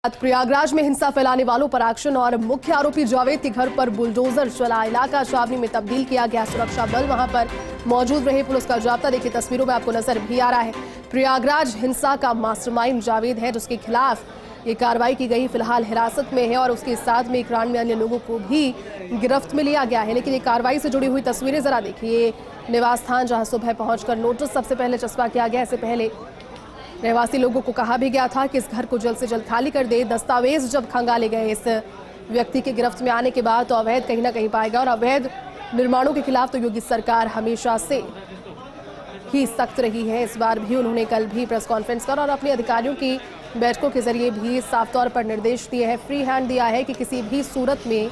प्रयागराज में हिंसा फैलाने वालों पर एक्शन और मुख्य आरोपी जावेद के घर पर बुलडोजर चला। इलाका छावनी में तब्दील किया गया। सुरक्षा बल वहां पर मौजूद रहे। पुलिस का जाब्ता देखिए तस्वीरों में आपको नजर भी आ रहा है। प्रयागराज हिंसा का मास्टरमाइंड जावेद है, जिसके खिलाफ ये कार्रवाई की गई। फिलहाल हिरासत में है और उसके साथ में 91 अन्य लोगों को भी गिरफ्त में लिया गया है। लेकिन ये कार्रवाई से जुड़ी हुई तस्वीरें जरा देखिए। निवास स्थान जहां सुबह पहुंचकर नोटिस सबसे पहले चस्पा किया गया। इससे पहले रहवासी लोगों को कहा भी गया था कि इस घर को जल्द से जल्द खाली कर दे। दस्तावेज जब खंगाले गए इस व्यक्ति के गिरफ्त में आने के बाद, तो अवैध कहीं ना कहीं पाएगा। और अवैध निर्माणों के खिलाफ तो योगी सरकार हमेशा से ही सख्त रही है। इस बार भी उन्होंने कल भी प्रेस कॉन्फ्रेंस कर और अपने अधिकारियों की बैठकों के जरिए भी साफ तौर पर निर्देश दिए हैं, फ्री हैंड दिया है कि किसी भी सूरत में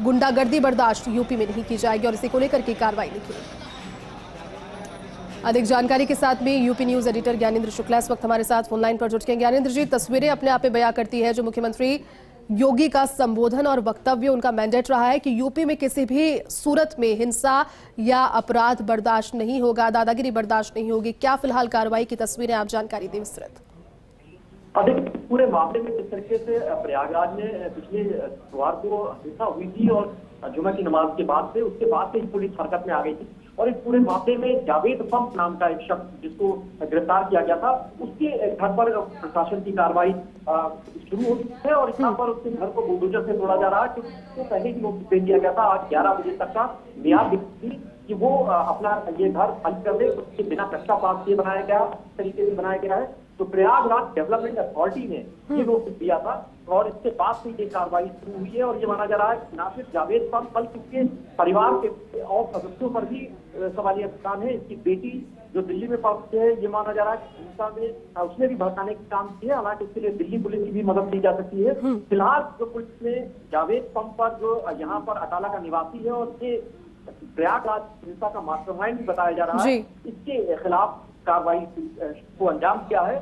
गुंडागर्दी बर्दाश्त यूपी में नहीं की जाएगी और इसी को लेकर की कार्रवाई नहीं की। अधिक जानकारी के साथ में UP news editor Gyanendra Shukla इस वक्त हमारे साथ फोनलाइन पर जुड़ गए। ज्ञानेंद्र जी, तस्वीरें अपने आप में बयां करती है जो मुख्यमंत्री योगी का संबोधन और वक्तव्य, उनका मैंडेट रहा है कि यूपी में किसी भी सूरत में हिंसा या अपराध बर्दाश्त नहीं होगा, दादागिरी बर्दाश्त नहीं होगी। क्या फिलहाल कार्रवाई की तस्वीरें, आप जानकारी दें विस्तृत। पूरे मामले में जिस तरीके से प्रयागराज में पिछले बुधवार को हिंसा हुई थी और जुमा की नमाज के बाद से, उसके बाद से पुलिस हरकत में आ गई थी और इस पूरे मामले में जावेद पंप नाम का एक शख्स जिसको गिरफ्तार किया गया था, उसके घर पर प्रशासन की कार्रवाई शुरू हो गई है और यहाँ पर उसके घर को बुलडोजर से तोड़ा जा रहा है। उसको पहले ही नोटिस दे दिया गया था। आज 11 बजे तक का मियाद थी कि वो अपना ये घर खाली कर दे। उसके बिना कच्चा पास से बनाया गया, तरीके से बनाया गया है। तो प्रयागराज डेवलपमेंट अथॉरिटी ने ये नोटिस दिया था और इसके बाद से ये कार्रवाई शुरू हुई है। और ये माना जा रहा है कि न सिर्फ जावेद पंप बल्कि उसके परिवार के और सदस्यों पर भी सवालिया निशान है। इसकी बेटी जो दिल्ली में पहुंची है, ये माना जा रहा है कि हिंसा में उसने भी भड़काने का काम किया। हालांकि इसके लिए दिल्ली पुलिस की भी मदद ली जा सकती है। फिलहाल जो पुलिस ने जावेद पंप पर, जो यहाँ पर अटाला का निवासी है और ये प्रयागराज हिंसा का मास्टरमाइंड भी बताया जा रहा है, इसके खिलाफ कार्रवाई को अंजाम दिया है।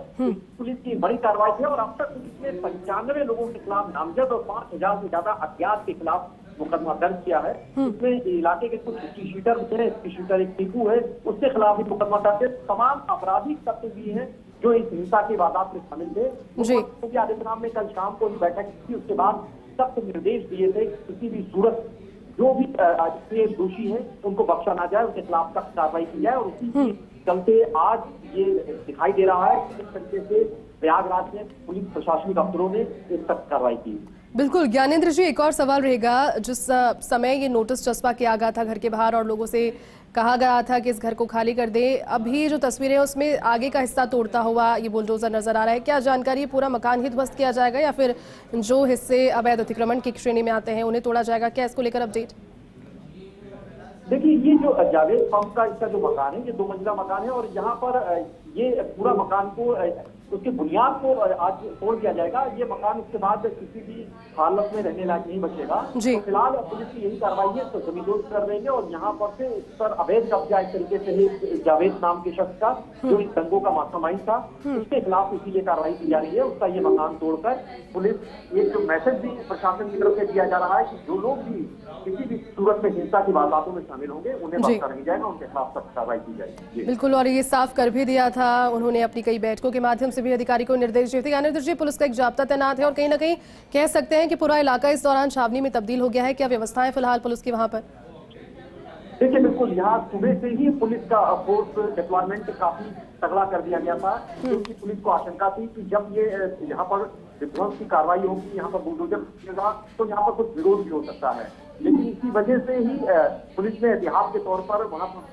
पुलिस की बड़ी कार्रवाई है और अब तक पुलिस ने 95 लोगों के खिलाफ नामजद और 5000 से ज्यादा अज्ञात के खिलाफ मुकदमा दर्ज किया है। इसमें इलाके के कुछ स्पीड शूटर हैं, स्पीड शूटर एक टीकू है, उसके खिलाफ भी मुकदमा दर्ज है। तमाम आपराधिक तत्व भी हैं जो इस हिंसा के वारदात में शामिल थे। योगी आदित्यनाथ ने कल शाम को बैठक की, उसके बाद सख्त निर्देश दिए थे किसी भी सूरत जो भी दोषी है उनको बख्शा ना जाए, उनके खिलाफ सख्त कार्रवाई की जाए। और उसी चलते आज ये दिखाई दे रहा है कि किस तरीके से प्रयागराज में पुलिस प्रशासनिक अफसरों ने एक सख्त कार्रवाई की। बिल्कुल ज्ञानेंद्र जी, एक और सवाल रहेगा। जिस समय ये नोटिस चस्पा किया गया था घर के बाहर और लोगों से कहा गया था कि इस घर को खाली कर दे, अभी जो तस्वीरें हैं उसमें आगे का हिस्सा तोड़ता हुआ ये बुलडोजर नजर आ रहा है। क्या जानकारी, पूरा मकान ही ध्वस्त किया जाएगा या फिर जो हिस्से अवैध अतिक्रमण की श्रेणी में आते हैं उन्हें तोड़ा जाएगा? क्या इसको लेकर अपडेट? देखिए, ये जो जावेद पंप का इसका जो मकान है, ये 2 मंजिला मकान है और यहाँ पर ये पूरा मकान को, उसकी बुनियाद को आज तोड़ दिया जाएगा। ये मकान उसके बाद किसी भी हालत में रहने लायक नहीं बचेगा। तो फिलहाल पुलिस की यही कार्रवाई है, तो जमींदोज कर देंगे और यहाँ पर से इस पर अवैध कब्जा एक तरीके से जावेद नाम के शख्स का, जो इस दंगों का मास्टरमाइंड था, उसके खिलाफ इसीलिए कार्रवाई की जा रही है। उसका ये मकान तोड़कर पुलिस एक जो मैसेज भी प्रशासन की तरफ से दिया जा रहा है कि जो लोग भी किसी भी सूरत में हिंसा की वारदातों में शामिल होंगे उन्हें बख्शा नहीं जाएगा, उनके खिलाफ सख्त कार्रवाई की जाएगी। बिल्कुल, और ये साफ कर भी दिया था उन्होंने अपनी कई बैठकों के माध्यम से भी अधिकारी को निर्देश दिए थे। ज्ञानेंद्र जी, पुलिस का एक जाब्ता तैनात है और कहीं ना कहीं कह सकते हैं कि पूरा इलाका इस दौरान छावनी में तब्दील हो गया है। क्या व्यवस्थाएं फिलहाल पुलिस की वहां पर? देखिए, बिल्कुल यहाँ सुबह से ही पुलिस का फोर्स डिप्लॉयमेंट काफी तगड़ा कर दिया गया था, क्योंकि पुलिस को आशंका थी कि जब ये यहाँ पर विध्वंस की कार्रवाई होगी, यहाँ पर बुलडोजर लगेगा, तो यहाँ पर कुछ विरोध भी हो सकता है। लेकिन इसी वजह से ही पुलिस ने एहतियात के तौर पर वहाँ पर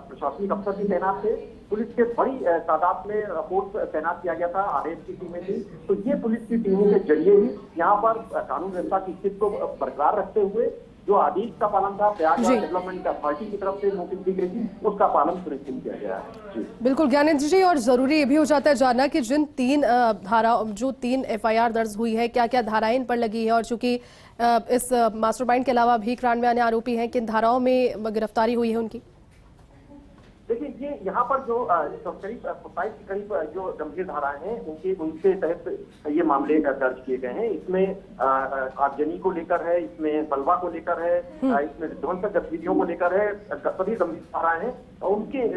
प्रशासनिक अफसर भी तैनात थे। पुलिस के बड़ी तादाद में फोर्स तैनात किया गया था, आरएएफ की टीमें थी। तो ये पुलिस की टीमों के जरिए ही यहाँ पर कानून व्यवस्था की स्थिति को बरकरार रखते हुए जो आदेश का पालन था प्रयागराज डेवलपमेंट अथॉरिटी की तरफ से नोटिस दी गई थी, उसका पालन सुनिश्चित किया गया है। बिल्कुल ज्ञानेंद्र जी, और जरूरी ये भी हो जाता है जानना कि जिन 3 एफआईआर दर्ज हुई है, क्या क्या धाराएं इन पर लगी है, और चूंकि इस मास्टरमाइंड के अलावा भी 91 अन्य आरोपी हैं, किन धाराओं में गिरफ्तारी हुई है उनकी? देखिए, ये यहाँ पर जो करीब 27 के करीब जो गंभीर धाराएं हैं उनके तहत ये मामले दर्ज किए गए हैं। इसमें आगजनी को लेकर है, इसमें बलवा को लेकर है, इसमें विध्वंसक गतिविधियों को लेकर है, सभी गंभीर धाराएं हैं और उनके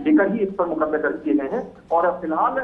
लेकर ही इस पर मुकदमे दर्ज किए गए हैं। और फिलहाल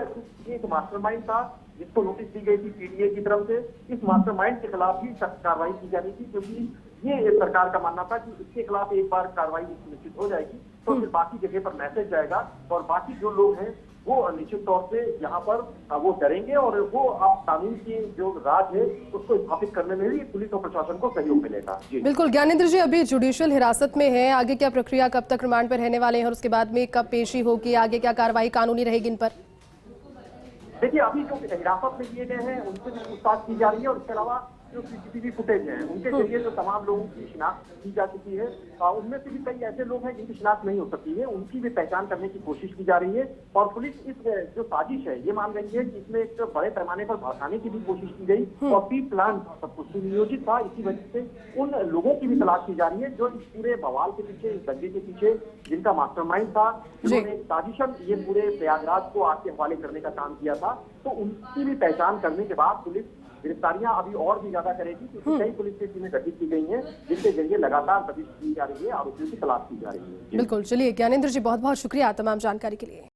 एक मास्टरमाइंड था जिसको नोटिस दी गई थी पीडीए की तरफ से, इस मास्टरमाइंड के खिलाफ भी सख्त कार्रवाई की जानी थी, क्योंकि ये सरकार का मानना था कि इसके खिलाफ एक बार कार्रवाई निश्चित हो जाएगी तो फिर बाकी जगह पर मैसेज जाएगा और बाकी जो लोग हैं वो निश्चित तौर से यहाँ पर वो डरेंगे और वो अब कानून की जो राज है उसको स्थापित करने में भी पुलिस और प्रशासन को सहयोग मिलेगा। जी बिल्कुल ज्ञानेंद्र जी, अभी जुडिशियल हिरासत में है, आगे क्या प्रक्रिया, कब तक रिमांड पर रहने वाले हैं और उसके बाद में कब पेशी होगी, आगे क्या कार्रवाई कानूनी रहेगी इन पर? देखिए, अभी जो हिरासत में लिए गए हैं उनसे भी पूछताछ की जा रही है और इसके अलावा जो सीसीटीवी फुटेज है उनके जरिए जो तमाम लोगों की शिनाख्त की जा चुकी है, उनमें से भी कई ऐसे लोग हैं जिनकी शिनाख्त नहीं हो सकती है, उनकी भी पहचान करने की कोशिश की जा रही है। और पुलिस इस जो साजिश है ये मान रही है कि इसमें एक बड़े पैमाने पर भड़काने की भी कोशिश की गई और प्री प्लान सब कुछ सुनियोजित था। इसी वजह से उन लोगों की भी तलाश की जा रही है जो इस पूरे बवाल के पीछे, इस दंगे के पीछे जिनका मास्टरमाइंड था, जिन्होंने साजिशन ये पूरे प्रयागराज को आग के हवाले करने का काम किया था, तो उनकी भी पहचान करने के बाद पुलिस गिरफ्तारियां अभी और भी ज्यादा करेगी, क्योंकि कई पुलिस की टीमें गठित की गई हैं जिनके जरिए लगातार दबिश की जा रही है, आरोपियों की तलाश की जा रही है। बिल्कुल, चलिए ज्ञानेंद्र जी, बहुत बहुत शुक्रिया तमाम जानकारी के लिए।